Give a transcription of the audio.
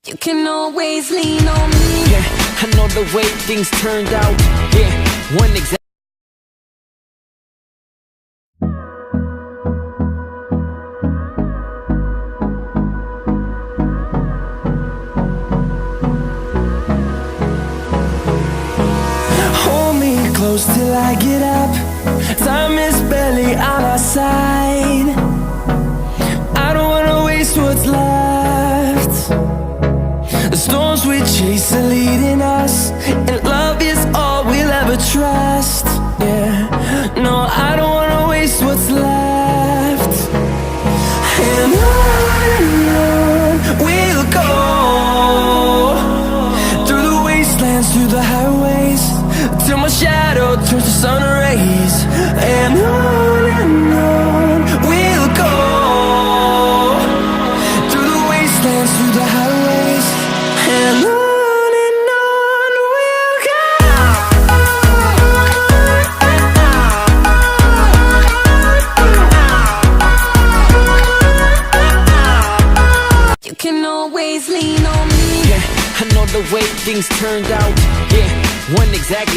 You can always lean on me. Yeah, I know the way things turned out. Yeah, one exact. Hold me close till I get up. Time is barely on our side. I don't wanna waste what's left. The storms we chase are leading us, and love is all we'll ever trust. Yeah, no, I don't wanna waste what's left. And on we'll go, through the wastelands, through the highways, till my shadow turns to sun rays. And on we'll go, through the wastelands, through the highways, and on we'll go. You can always lean on me. Yeah, I know the way things turned out. Yeah, one exactly.